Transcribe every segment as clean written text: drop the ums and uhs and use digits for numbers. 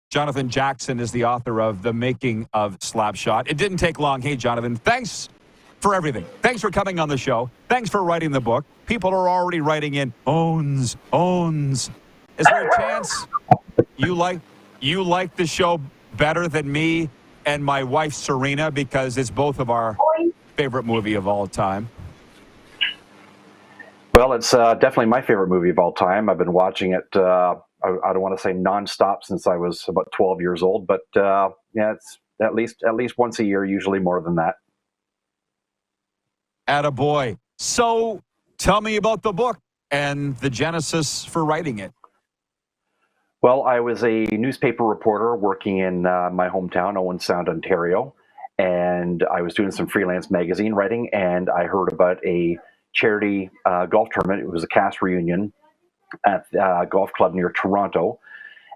Jonathon Jackson is the author of The Making of Slapshot. It didn't take long. Hey, Jonathon, thanks for everything. Thanks for coming on the show. Thanks for writing the book. People are already writing in, owns. Is there a chance you like the show better than me and my wife, Serena, because it's both of our favorite movie of all time? Well, it's definitely my favorite movie of all time. I've been watching it, I don't want to say nonstop since I was about 12 years old, but yeah, it's at least once a year, usually more than that. Attaboy. So tell me about the book and the genesis for writing it. Well, I was a newspaper reporter working in my hometown, Owen Sound, Ontario, and I was doing some freelance magazine writing, and I heard about a charity golf tournament. It was a cast reunion at a golf club near Toronto,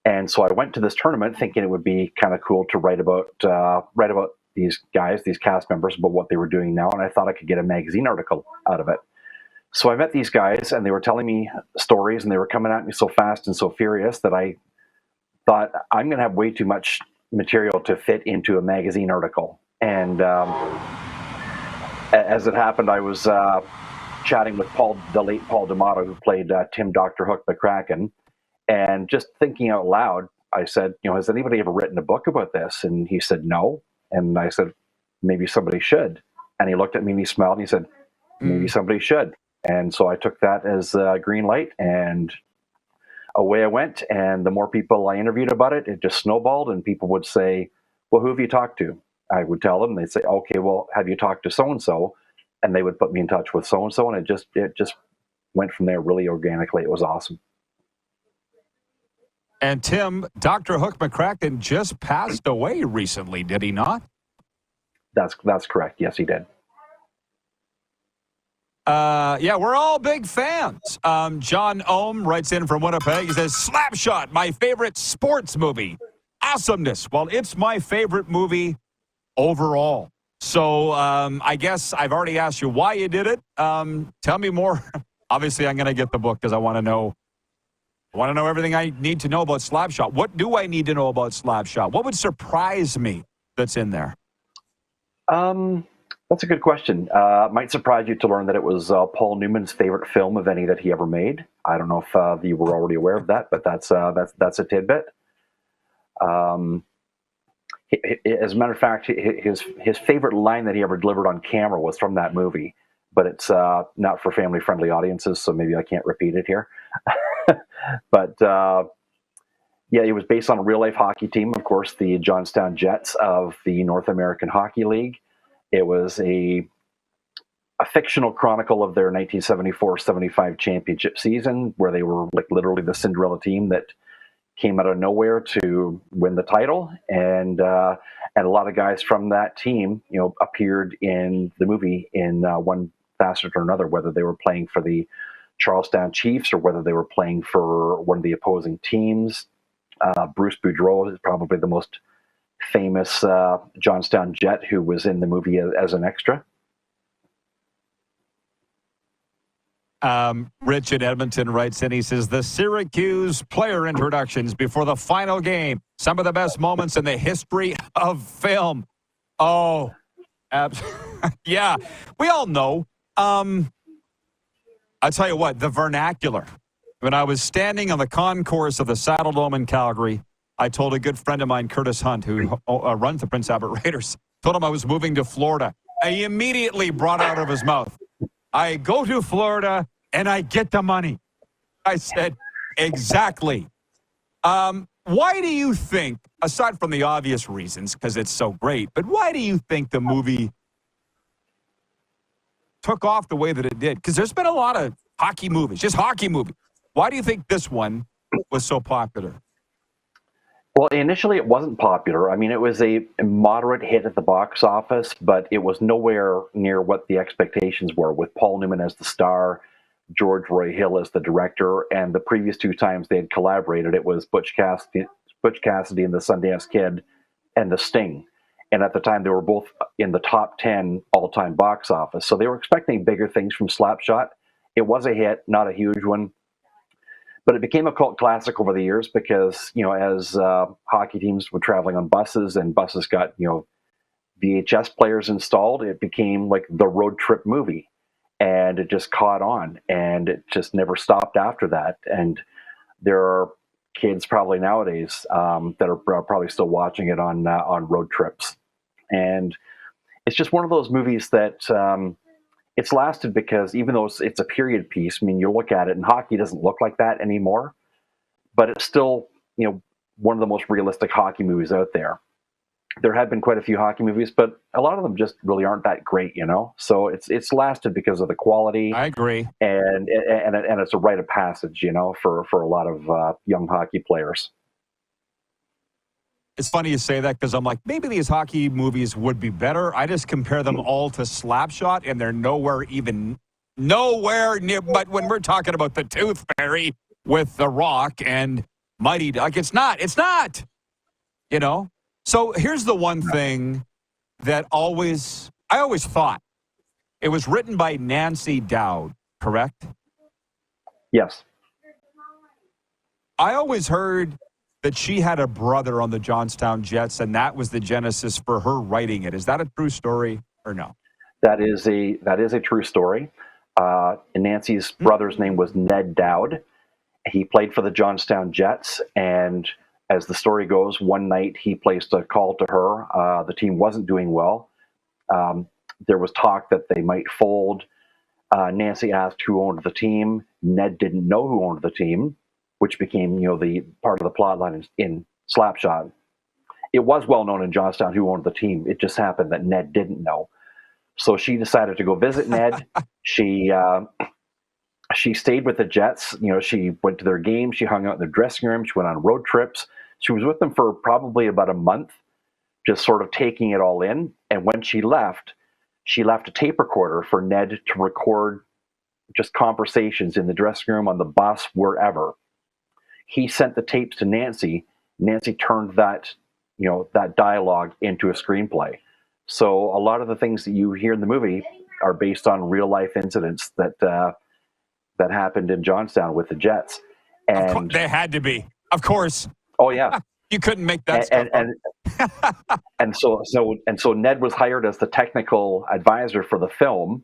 and so I went to this tournament thinking it would be kind of cool to write about these guys, these cast members, about what they were doing now, and I thought I could get a magazine article out of it. So I met these guys, and they were telling me stories, and they were coming at me so fast and so furious that I thought, I'm going to have way too much material to fit into a magazine article. And as it happened, I was chatting with the late Paul D'Amato, who played Tim Dr. Hook McCracken, and just thinking out loud, I said, has anybody ever written a book about this? And he said, no. And I said, maybe somebody should. And he looked at me and he smiled and he said, maybe somebody should. And so I took that as a green light, and away I went. And the more people I interviewed about it, it just snowballed. And people would say, well, who have you talked to? I would tell them. They'd say, okay, well, have you talked to so-and-so? And they would put me in touch with so-and-so. And it just went from there really organically. It was awesome. And Tim, Dr. Hook McCracken just passed away recently, did he not? That's correct. Yes, he did. Yeah, we're all big fans. John Ohm writes in from Winnipeg. He says, Slapshot, my favorite sports movie. Awesomeness. Well, it's my favorite movie overall. So I guess I've already asked you why you did it. Tell me more. Obviously, I'm going to get the book because I want to know everything I need to know about Slapshot. What do I need to know about Slapshot? What would surprise me that's in there? That's a good question. It might surprise you to learn that it was Paul Newman's favorite film of any that he ever made. I don't know if you were already aware of that, but that's a tidbit. As a matter of fact, his favorite line that he ever delivered on camera was from that movie, but it's not for family-friendly audiences, so maybe I can't repeat it here. But yeah, it was based on a real-life hockey team, of course, the Johnstown Jets of the North American Hockey League. It was a fictional chronicle of their 1974-75 championship season, where they were like literally the Cinderella team that came out of nowhere to win the title, and a lot of guys from that team, appeared in the movie in one facet or another, whether they were playing for the Charlestown Chiefs or whether they were playing for one of the opposing teams. Bruce Boudreau is probably the most famous Johnstown Jet who was in the movie as an extra. Rich in Edmonton writes in, he says, the Syracuse player introductions before the final game, some of the best moments in the history of film. Oh, yeah, we all know. I'll tell you what, the vernacular. When I was standing on the concourse of the Saddle Dome in Calgary, I told a good friend of mine, Curtis Hunt, who runs the Prince Albert Raiders, told him I was moving to Florida. He immediately brought out of his mouth, I go to Florida and I get the money. I said, exactly. Why do you think, aside from the obvious reasons, because it's so great, but why do you think the movie took off the way that it did? Because there's been a lot of hockey movies, just hockey movies. Why do you think this one was so popular? Well, initially it wasn't popular. I mean, it was a moderate hit at the box office, but it was nowhere near what the expectations were, with Paul Newman as the star, George Roy Hill as the director, and the previous two times they had collaborated, it was Butch Cassidy and the Sundance Kid and The Sting. And at the time, they were both in the top 10 all-time box office. So they were expecting bigger things from Slapshot. It was a hit, not a huge one. But it became a cult classic over the years because, as hockey teams were traveling on buses and buses got, VHS players installed, it became like the road trip movie. And it just caught on, and it just never stopped after that. And there are kids probably nowadays that are probably still watching it on road trips. And it's just one of those movies that it's lasted because even though it's a period piece, I mean, you look at it and hockey doesn't look like that anymore, but it's still, one of the most realistic hockey movies out there. There have been quite a few hockey movies, but a lot of them just really aren't that great, So it's lasted because of the quality. I agree. And it's a rite of passage, for a lot of young hockey players. It's funny you say that because I'm like, maybe these hockey movies would be better. I just compare them all to Slapshot, and they're nowhere near. But when we're talking about the Tooth Fairy with The Rock and Mighty, like it's not. So here's the one thing that I always thought. It was written by Nancy Dowd, correct? Yes. I always heard that she had a brother on the Johnstown Jets, and that was the genesis for her writing it. Is that a true story or no? That is a true story. Nancy's brother's name was Ned Dowd. He played for the Johnstown Jets, and as the story goes, one night he placed a call to her. The team wasn't doing well. There was talk that they might fold. Nancy asked who owned the team. Ned didn't know who owned the team, which became, the part of the plot line in Slapshot. It was well known in Johnstown who owned the team. It just happened that Ned didn't know. So she decided to go visit Ned. She stayed with the Jets. She went to their games. She hung out in their dressing room. She went on road trips. She was with them for probably about a month, just sort of taking it all in. And when she left a tape recorder for Ned to record just conversations in the dressing room, on the bus, wherever. He sent the tapes to Nancy. Nancy turned that dialogue into a screenplay. So a lot of the things that you hear in the movie are based on real life incidents that happened in Johnstown with the Jets. And they had to be, of course. Oh yeah, you couldn't make that stuff up. and so Ned was hired as the technical advisor for the film,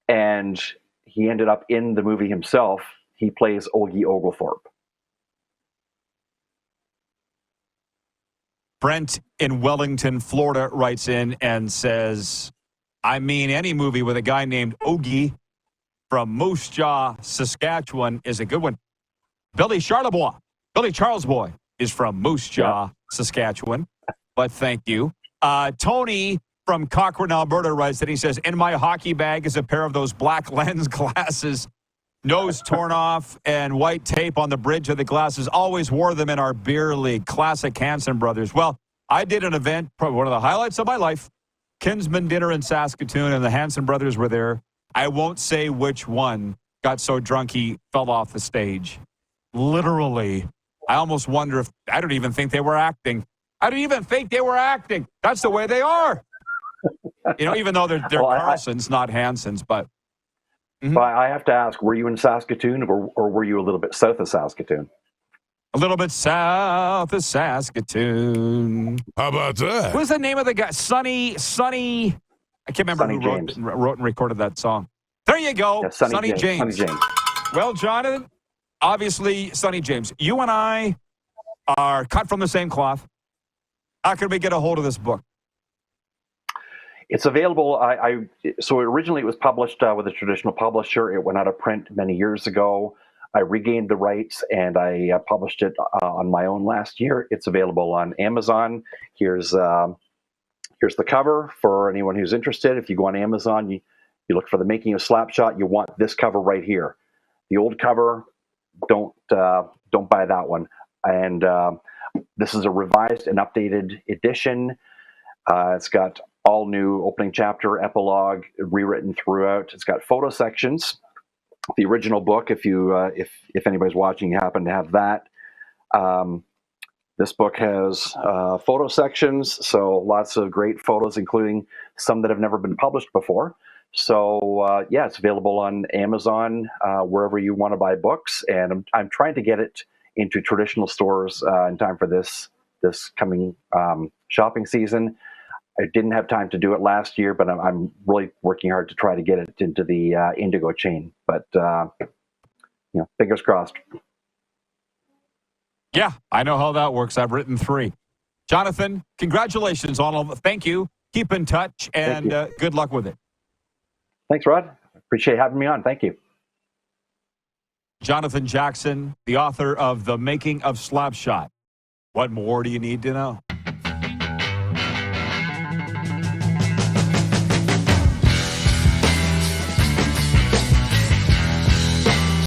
and he ended up in the movie himself. He plays Ogie Oglethorpe. Brent in Wellington, Florida, writes in and says, I mean, any movie with a guy named Ogie from Moose Jaw, Saskatchewan is a good one. Billy Charlesboy is from Moose Jaw, Saskatchewan. But thank you. Tony from Cochrane, Alberta writes that he says, in my hockey bag is a pair of those black lens glasses, nose torn off and white tape on the bridge of the glasses. Always wore them in our beer league. Classic Hanson brothers. Well, I did an event, probably one of the highlights of my life, Kinsman dinner in Saskatoon, and the Hanson brothers were there. I won't say which one got so drunk he fell off the stage. Literally. I almost wonder if, I don't even think they were acting. That's the way they are. Even though they're Carlsons, not Hansons, but. Mm-hmm. But I have to ask, were you in Saskatoon or were you a little bit south of Saskatoon? A little bit south of Saskatoon. How about that? What was the name of the guy? Sonny. I can't remember who wrote and recorded that song. There you go. Yeah, Sonny James. Sonny James. Well, Jonathan, obviously, Sonny James, you and I are cut from the same cloth. How can we get a hold of this book? It's available. So originally it was published with a traditional publisher. It went out of print many years ago. I regained the rights and I published it on my own last year. It's available on Amazon. Here's the cover for anyone who's interested. If you go on Amazon, you look for The Making of Slapshot, you want this cover right here. The old cover, don't buy that one. And this is a revised and updated edition. It's got all new opening chapter, epilogue, rewritten throughout. It's got photo sections. The original book, if anybody's watching, you happen to have that. This book has photo sections, so lots of great photos, including some that have never been published before. So yeah, it's available on Amazon, wherever you want to buy books, and I'm trying to get it into traditional stores in time for this coming shopping season. I didn't have time to do it last year, but I'm really working hard to try to get it into the Indigo chain. But fingers crossed. Yeah, I know how that works. I've written 3. Jonathon, congratulations on all. Thank you. Keep in touch, and good luck with it. Thanks, Rod. Appreciate having me on. Thank you. Jonathon Jackson, the author of The Making of Slapshot. What more do you need to know?